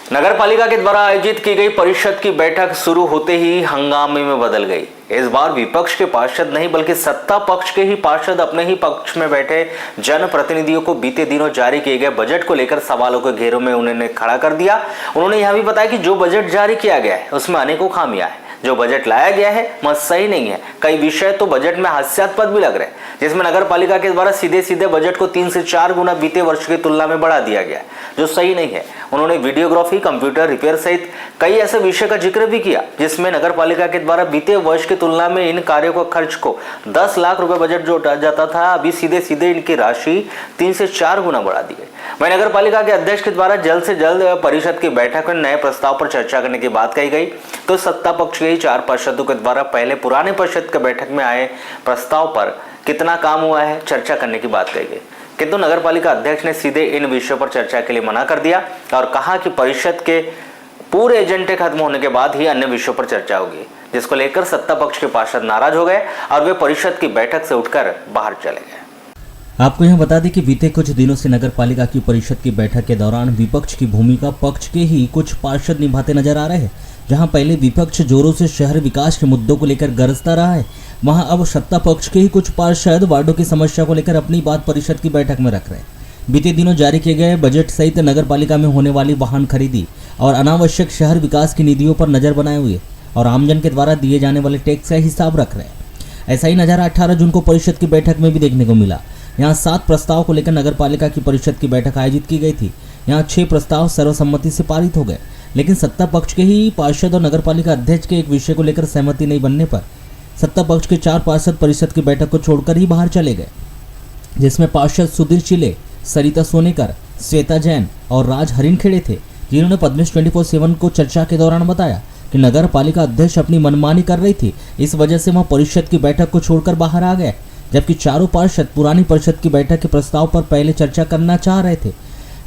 नगर पालिका के द्वारा आयोजित की गई परिषद की बैठक शुरू होते ही हंगामे में बदल गई। इस बार विपक्ष के पार्षद नहीं बल्कि सत्ता पक्ष के ही पार्षद अपने ही पक्ष में बैठे जनप्रतिनिधियों को बीते दिनों जारी किए गए बजट को लेकर सवालों के घेरों में उन्होंने खड़ा कर दिया। उन्होंने यह भी बताया कि जो बजट जारी किया गया है उसमें अनेकों खामियां हैं। जो बजट लाया गया है वह सही नहीं है। कई विषय तो बजट में हास्यास्पद भी लग रहे हैं, जिसमें नगर पालिका के द्वारा सीधे सीधे बजट को 3 से 4 गुना बीते वर्ष की तुलना में बढ़ा दिया गया, जो सही नहीं है। उन्होंने वीडियोग्राफी, कंप्यूटर रिपेयर सहित कई ऐसे विषय का जिक्र भी किया जिसमें नगर पालिका के द्वारा बीते वर्ष की तुलना में इन कार्यों को खर्च को 10 लाख रुपए बजट जो उठाया जाता था, अभी सीधे सीधे इनकी राशि 3 से 4 गुना बढ़ा दी है। वहीं नगर पालिका के अध्यक्ष के द्वारा जल्द से जल्द परिषद की बैठक में नए प्रस्ताव पर चर्चा करने की बात कही गई, तो सत्ता पक्ष के 4 पार्षदों के द्वारा पहले पुराने परिषद की बैठक में आए प्रस्ताव पर कितना काम हुआ है चर्चा करने की बात कही गई। किंतु नगर पालिका अध्यक्ष ने सीधे इन विषयों पर चर्चा के लिए मना कर दिया और कहा कि परिषद के पूरे एजेंडे खत्म होने के बाद ही अन्य विषयों पर चर्चा होगी, जिसको लेकर सत्ता पक्ष के पार्षद नाराज हो गए और वे परिषद की बैठक से उठकर बाहर चले गए। आपको यह बता दें कि बीते कुछ दिनों से नगर पालिका की परिषद की बैठक के दौरान विपक्ष की भूमिका पक्ष के ही कुछ पार्षद निभाते नजर आ रहे हैं। जहां पहले विपक्ष जोरों से शहर विकास के मुद्दों को लेकर गरजता रहा है, वहां अब सत्ता पक्ष के ही कुछ पार्षद वार्डों की समस्या को लेकर अपनी बात परिषद की बैठक में रख रहे हैं। बीते दिनों जारी किए गए बजट सहित नगर पालिका में होने वाली वाहन खरीदी और अनावश्यक शहर विकास की निधियों पर नजर बनाए हुए और आमजन के द्वारा दिए जाने वाले टैक्स का हिसाब रख रहे हैं। ऐसा ही नजारा 18 जून को परिषद की बैठक में भी देखने को मिला। यहाँ 7 प्रस्ताव को लेकर नगर पालिका की परिषद की बैठक आयोजित की गई थी। यहाँ 6 प्रस्ताव सर्वसम्मति से पारित हो गए, लेकिन सत्ता पक्ष के ही पार्षद और नगर पालिका अध्यक्ष के एक विषय को लेकर सहमति नहीं बनने पर सत्ता पक्ष के 4 पार्षद परिषद की बैठक को छोड़कर ही बाहर चले गए, जिसमें पार्षद सुधीर चिले, सरिता सोनेकर, श्वेता जैन और राज हरिनखेड़े थे, जिन्होंने पद्मेश 24/7 को चर्चा के दौरान बताया कि नगर पालिका अध्यक्ष अपनी मनमानी कर रही थी, इस वजह से वह परिषद की बैठक को छोड़कर बाहर आ गए। जबकि चारों पार्षद पुरानी परिषद की बैठक के प्रस्ताव पर पहले चर्चा करना चाह रहे थे,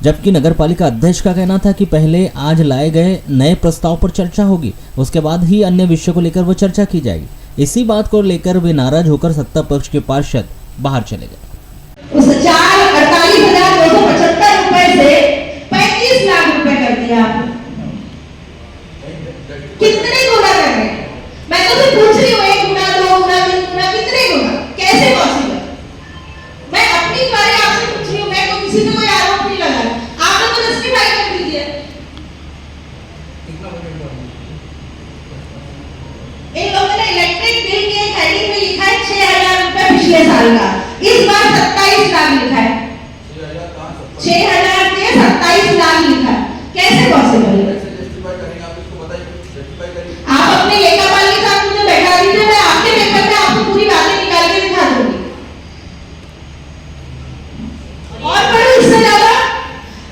जबकि नगर पालिका अध्यक्ष का कहना था कि पहले आज लाए गए नए प्रस्ताव पर चर्चा होगी, उसके बाद ही अन्य विषयों को लेकर वो चर्चा की जाएगी। इसी बात को लेकर वे नाराज होकर सत्ता पक्ष के पार्षद बाहर चले गए। उस 48,275 रुपए से 35 लाख रुपए कर दिया आपने। कितने गुना कर रहे हैं? मैं तो सिर्फ पूछ रही हूँ, 1 गुना, 2 गुना, 3 गुना, कितने गुना? कैसे पॉसिबल? मैं अपनी बारे आपसे पूछ रही हूँ, मैं तो किसी पे कोई आरोप नहीं लगा रहा। आप लोग तो जस्टिफाई कर दीजिए। इन लोगों ने इलेक्ट्रिक बिल के हेडिंग में लिखा है 6,000 रुपए पिछले साल का, इस बार 27 लाख लिखा है। 6,000 के 27 लाख लिखा है, कैसे पॉसिबल है? आप अपने लेखापाल के साथ मुझे बैठा दीजिए, मैं आपके पेपर में आपको पूरी बातें निकाल के दिखा दूंगी। और बड़े इससे ज्यादा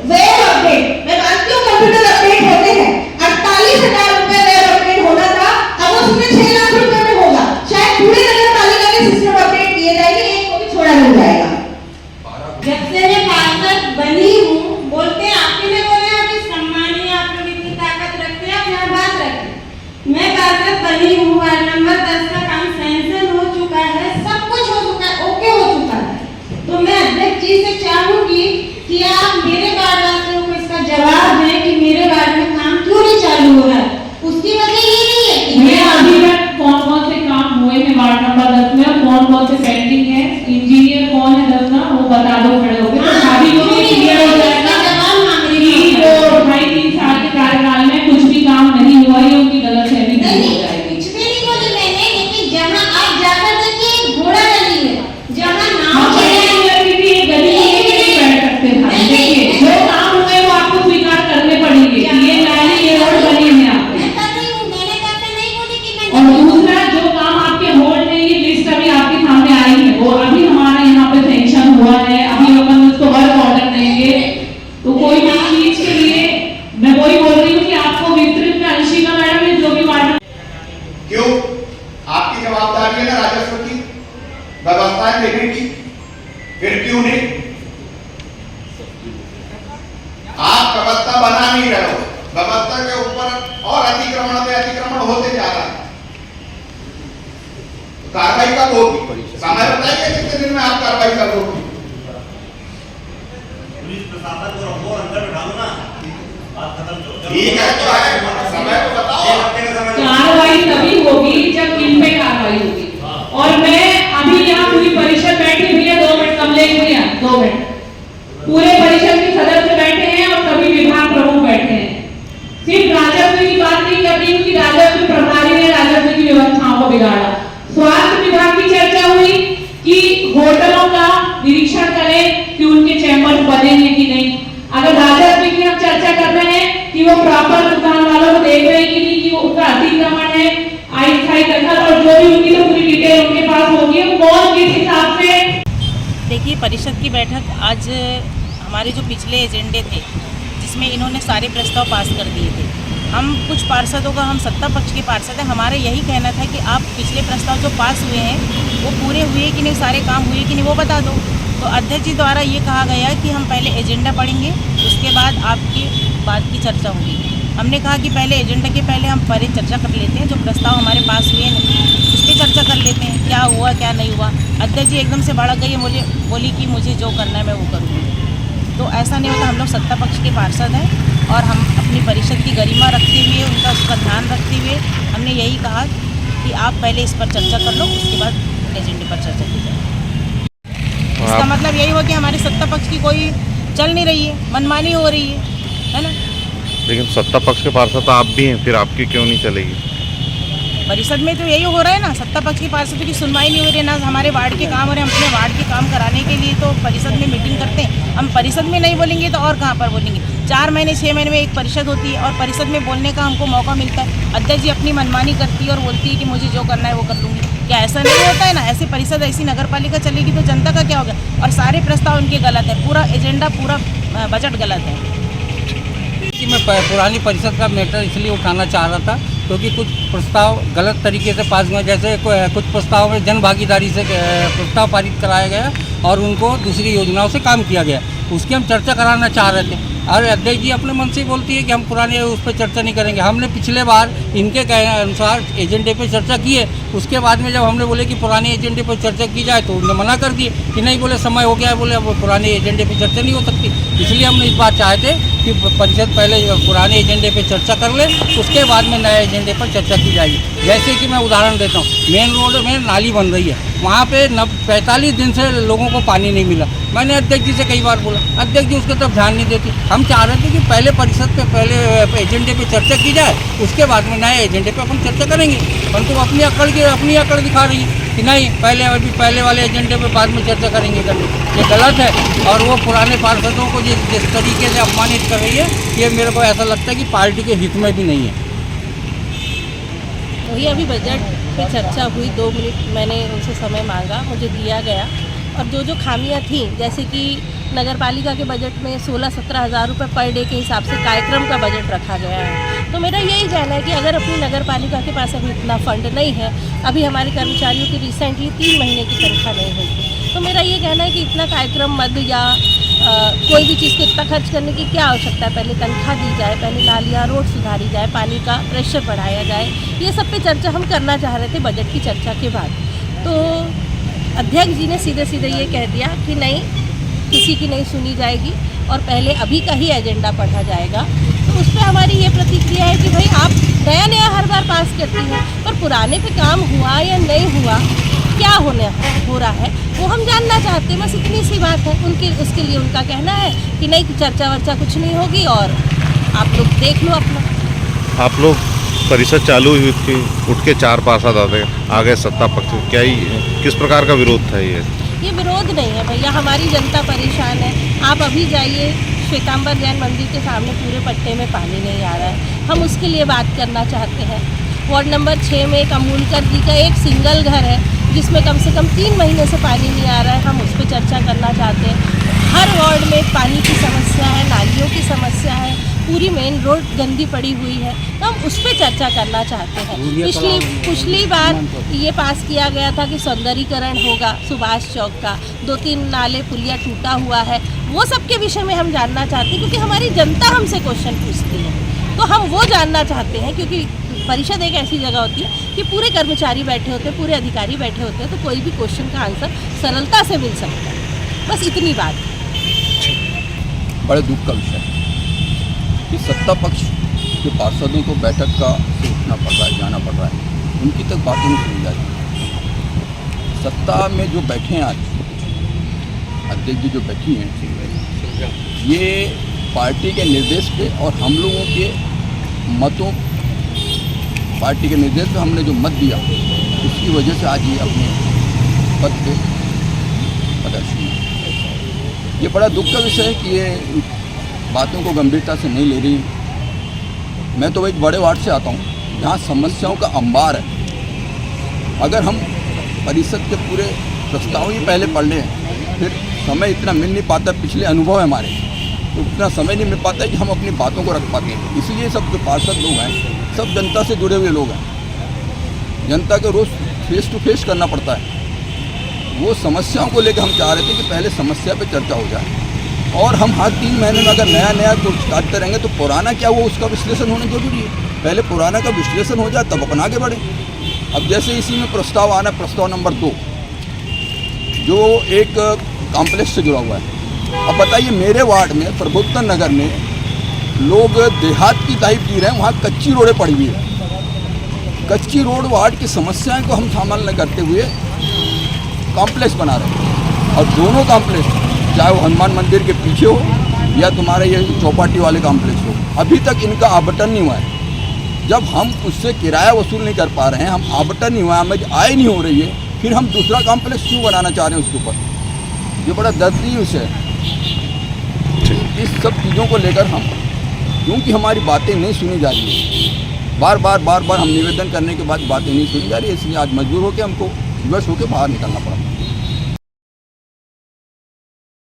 वेब अपडेट, मैं मानती हूँ कंप्यूटर अपडेट होते हैं, 48,000 रुपए वेब अपडेट होना था, अब उसमें 6 लाख रुपए में होगा। शायद पूरे नगर पालिका के सिस्टम अपडेट किए जाएंगे, एक को भी छोड़ा नहीं जाएगा। जब से मैं पार्षद बनी हूँ, बोलते आपके लिए बोले अभी सम्मानीय, आप लोग इतनी ताकत रखते हैं, आप यहाँ बात रखें। मैं पार्षद बनी हूँ, वार्ड नंबर 10 का काम सैंक्शन हो चुका है, सब कुछ हो चुका है, ओके हो चुका है। तो मैं अध्यक्ष जी से चाहूंगी कि आप मेरे वार्ड वासियों को इसका जवाब दें कि मेरे वार्ड में काम क्यों नहीं चालू हो रहा है। उसकी वजह ये नहीं है कि मैं अभी तक कौन से काम हुए हैं वार्ड नंबर 10 में और कौन से पेंडिंग है, इंजीनियर कौन है 10 का, वो बता दो खड़े होकर, तो अभी को भी क्लियर हो जाएगा कि 2-2.5-3 साल के कार्यकाल में कुछ भी काम नहीं हुआ है, उनकी गलतफहमी नहीं हो जाएगी। कुछ भी नहीं बोली मैंने, लेकिन जहाँ आप जाकर देखिए घोड़ा गली है, जहाँ नाव जो काम हुए वो आपको स्वीकार करने पड़ेंगे। ये नाली, ये रोड बनी है आपको। मैं कर रही हूँ, मैंने कहा नहीं बोली कि मैं। और दूसरा जो काम आपके होल्ड में, ये लिस्ट अभी आपके सामने आई है, वो अभी हमारा यहाँ पे सैंक्शन हुआ है, अभी अपन उसको वर्क ऑर्डर देंगे। तो कोई भी चीज के लिए मैं वही बोल रही हूँ कि आपको विस्तृत में अंशिका मैडम ने जो भी वार्ड, क्यों आपकी जवाबदारी है ना राजस्व की व्यवस्थाएं देखने की, फिर क्यों नहीं? आप व्यवस्था बना नहीं रहे हो, व्यवस्था के ऊपर और अतिक्रमण पे अतिक्रमण होते जा रहा है। तो कार्रवाई कब होगी? समय बताइए कितने दिन में आप कार्रवाई करोगे? पुलिस प्रशासन को अंदर बैठा लो ना, बात खत्म करो। ठीक है तो है, समय तो बताओ। कार्रवाई तभी होगी जब इन पे कार्रवाई होगी। और मैं अभी यहाँ पूरी परिषद बैठी हुई है, 2 मिनट कमलेश भैया, 2 मिनट, पूरे परिषद के सदस्य बैठे हैं और सभी विभाग प्रमुख बैठे हैं। सिर्फ राजस्व की बात नहीं कर रही हूँ कि राजस्व प्रभारी ने राजस्व की व्यवस्थाओं को बिगाड़ा। स्वास्थ्य विभाग की चर्चा हुई कि होटलों का निरीक्षण करें कि उनके चैम्बर बने हैं कि नहीं। अगर राजस्व की हम चर्चा कर रहे हैं कि वो प्रॉपर दुकान वालों को देख रहे हैं कि नहीं, कि वो उनका अतिक्रमण है, अस्थायी दखल और जो भी उनकी तो पूरी डिटेल उनके पास होगी, कौन किस हिसाब से। देखिए, परिषद की बैठक आज हमारे जो पिछले एजेंडे थे जिसमें इन्होंने सारे प्रस्ताव पास कर दिए थे, हम कुछ पार्षदों का, हम सत्ता पक्ष के पार्षद हैं, हमारा यही कहना था कि आप पिछले प्रस्ताव जो पास हुए हैं वो पूरे हुए कि नहीं, सारे काम हुए कि नहीं वो बता दो। तो अध्यक्ष जी द्वारा ये कहा गया कि हम पहले एजेंडा पढ़ेंगे, उसके बाद आपकी बात की चर्चा होगी। हमने कहा कि पहले एजेंडा के पहले हम पहले चर्चा कर लेते हैं, जो प्रस्ताव हमारे पास हुए हैं उस पर चर्चा कर लेते हैं, क्या हुआ क्या नहीं हुआ। अध्यक्ष जी एकदम से भड़क गई, मुझे बोली कि मुझे जो करना है मैं वो करूँगी। तो ऐसा नहीं होता, हम लोग सत्ता पक्ष के पार्षद हैं और हम अपनी परिषद की गरिमा रखते हुए, उनका उसका ध्यान रखते हुए हमने यही कहा कि आप पहले इस पर चर्चा कर लो, उसके बाद एजेंडे पर चर्चा की जाए। इसका मतलब यही हुआ कि हमारी सत्ता पक्ष की कोई चल नहीं रही है, मनमानी हो रही है ना। लेकिन सत्ता पक्ष के पार्षद तो आप भी हैं, फिर आपकी क्यों नहीं चलेगी? परिषद में तो यही हो रहा है ना, सत्ता पक्ष के पार्षदों की सुनवाई नहीं हो रही है ना, हमारे वार्ड के काम हो रहे हैं। हम अपने वार्ड के काम कराने के लिए तो परिषद में मीटिंग करते हैं, हम परिषद में नहीं बोलेंगे तो और कहाँ पर बोलेंगे। 4 महीने 6 महीने में एक परिषद होती है और परिषद में बोलने का हमको मौका मिलता है। अध्यक्ष जी अपनी मनमानी करती है और बोलती है कि मुझे जो करना है वो कर लूँगी। क्या ऐसा नहीं होता है ना? ऐसे परिषद, ऐसी नगर पालिका चलेगी तो जनता का क्या होगा? और सारे प्रस्ताव उनके गलत है, पूरा एजेंडा, पूरा बजट गलत है। कि मैं पुरानी परिषद का मैटर इसलिए उठाना चाह रहा था क्योंकि कुछ प्रस्ताव गलत तरीके से पास हुए, जैसे कुछ प्रस्ताव में जन भागीदारी से प्रस्ताव पारित कराया गया और उनको दूसरी योजनाओं से काम किया गया, उसकी हम चर्चा कराना चाह रहे थे। और अध्यक्ष जी अपने मन से बोलती है कि हम पुराने उस पर चर्चा नहीं करेंगे। हमने पिछले बार इनके कहने अनुसार एजेंडे पे चर्चा की है, उसके बाद में जब हमने बोले कि पुराने एजेंडे पर चर्चा की जाए तो उन्होंने मना कर दिए कि नहीं, बोले समय हो गया है, बोले अब पुराने एजेंडे पे चर्चा नहीं हो सकती। इसलिए हमने इस बात चाहते कि परिषद पहले पुराने एजेंडे पे चर्चा कर ले, उसके बाद में नए एजेंडे पर चर्चा की जाएगी। जैसे कि मैं उदाहरण देता हूँ, मेन रोड में नाली बन रही है, वहाँ पे 45 दिन से लोगों को पानी नहीं मिला। मैंने अध्यक्ष जी से कई बार बोला, अध्यक्ष जी उसकी तरफ ध्यान नहीं देती। हम चाह रहे थे कि पहले परिषद पे पहले एजेंडे पे चर्चा की जाए, उसके बाद में नए एजेंडे पे अपन चर्चा करेंगे। परंतु तो अपनी अकड़ दिखा रही है कि नहीं, पहले वाले एजेंडे पे बाद में चर्चा करेंगे। ये गलत है और वो पुराने पार्षदों को जिस तरीके से अपमानित कर रही है, ये मेरे को ऐसा लगता है कि पार्टी के हित में भी नहीं है। वही अभी बजट पे चर्चा हुई, 2 मिनट मैंने उनसे समय मांगा, मुझे दिया गया। और जो खामियां थी, जैसे कि नगर पालिका के बजट में 16-17 हज़ार रुपये पर डे के हिसाब से कार्यक्रम का बजट रखा गया है। तो मेरा यही कहना है कि अगर अपनी नगर पालिका के पास अभी इतना फंड नहीं है, अभी हमारे कर्मचारियों की रिसेंटली 3 महीने की तनख्वाह नहीं हुई, तो मेरा ये कहना है कि इतना कार्यक्रम मद या कोई भी चीज़ को इतना खर्च करने की क्या आवश्यकता है। पहले तनख्वाह दी जाए, पहले नालियाँ रोड सुधारी जाए, पानी का प्रेशर बढ़ाया जाए। ये सब पे चर्चा हम करना चाह रहे थे बजट की चर्चा के बाद। तो अध्यक्ष जी ने सीधे सीधे ये कह दिया कि नहीं, किसी की नहीं सुनी जाएगी और पहले अभी का ही एजेंडा पढ़ा जाएगा। तो उस पर हमारी ये प्रतिक्रिया है कि भाई आप नया हर बार पास करती हैं, पर पुराने पे काम हुआ या नहीं हुआ, क्या हो रहा है वो हम जानना चाहते हैं। बस इतनी सी बात है। उसके लिए उनका कहना है कि नहीं, चर्चा वर्चा कुछ नहीं होगी और आप लोग देख लो अपना। आप लोग परिषद चालू हुई थी, उठ के 4 पार्षद आ गए सत्ता पक्ष, क्या किस प्रकार का विरोध था? ये विरोध नहीं है भैया, हमारी जनता परेशान है। आप अभी जाइए श्वेतांबर जैन मंदिर के सामने पूरे पट्टे में पानी नहीं आ रहा है, हम उसके लिए बात करना चाहते हैं। वार्ड नंबर 6 में अमूलकर जी का एक सिंगल घर है जिसमें कम से कम 3 महीने से पानी नहीं आ रहा है, हम उस पर चर्चा करना चाहते हैं। हर वार्ड में पानी की समस्या है, नालियों की समस्या है, पूरी मेन रोड गंदी पड़ी हुई है, तो हम उस पर चर्चा करना चाहते हैं। पिछली बार ये पास किया गया था कि सौंदर्यीकरण होगा सुभाष चौक का, 2-3 नाले पुलिया टूटा हुआ है, वो सब के विषय में हम जानना चाहते हैं क्योंकि हमारी जनता हमसे क्वेश्चन पूछती है, तो हम वो जानना चाहते हैं। क्योंकि परिषद एक ऐसी जगह होती है कि पूरे कर्मचारी बैठे होते हैं, पूरे अधिकारी बैठे होते हैं, तो कोई भी क्वेश्चन का आंसर सरलता से मिल सकता है। बस इतनी बात। बड़े दुख का विषय कि सत्ता पक्ष कि पार्षदों को बैठक का से उठना पड़ रहा है, जाना पड़ रहा है, उनकी तक बातें नहीं सुनी जा रही। सत्ता में जो बैठे हैं आज अध्यक्ष जी जो बैठी हैं, ये पार्टी के निर्देश पे और हम लोगों के मतों, पार्टी के निर्देश पे हमने जो मत दिया उसकी वजह से आज ये अपने पद पे प्रदर्शन है। ये बड़ा दुख का विषय है कि ये बातों को गंभीरता से नहीं ले रही। मैं तो एक बड़े वार्ड से आता हूँ जहाँ समस्याओं का अंबार है। अगर हम परिषद के पूरे प्रस्ताव ही पहले पढ़ लें, फिर समय इतना मिल नहीं पाता, पिछले अनुभव है हमारे, तो उतना समय नहीं मिल पाता है कि हम अपनी बातों को रख पाते हैं। इसलिए सब जो पार्षद लोग हैं सब जनता से जुड़े हुए लोग हैं, जनता के रोज़ फेस टू फेस करना पड़ता है। वो समस्याओं को लेकर हम चाह रहे थे कि पहले समस्या पे चर्चा हो जाए, और हम हर 3 महीने में अगर नया नया कुछ काटते रहेंगे तो पुराना क्या हुआ उसका विश्लेषण होना जरूरी है। पहले पुराना का विश्लेषण हो जाए तब अपन आगे बढ़े। अब जैसे इसी में प्रस्ताव आना, प्रस्ताव नंबर 2 जो एक कॉम्प्लेक्स से जुड़ा हुआ है। अब बताइए, मेरे वार्ड में प्रबोधन नगर में लोग देहात की टाइप जी रहे हैं, वहाँ कच्ची रोडें पड़ी हुई है। कच्ची रोड वार्ड की समस्याएं को हम सामान्य करते हुए कॉम्प्लेक्स बना रहे हैं, और दोनों कॉम्प्लेक्स चाहे वो हनुमान मंदिर के पीछे हो या तुम्हारे ये चौपाटी वाले कॉम्प्लेक्स हो, अभी तक इनका आवंटन नहीं हुआ है। जब हम उससे किराया वसूल नहीं कर पा रहे हैं, हम आवंटन नहीं हुआ, हमें आय नहीं हो रही है, फिर हम दूसरा कॉम्प्लेक्स क्यों बनाना चाह रहे हैं उसके ऊपर? ये बड़ा दर्दनीय विषय है। इस सब चीज़ों को लेकर हम, क्योंकि हमारी बातें नहीं सुनी जा रही है, बार बार हम निवेदन करने के बाद बातें नहीं सुनी जा रही है, इसलिए आज मजबूर होकर हमको विवश होकर बाहर निकलना पड़ा।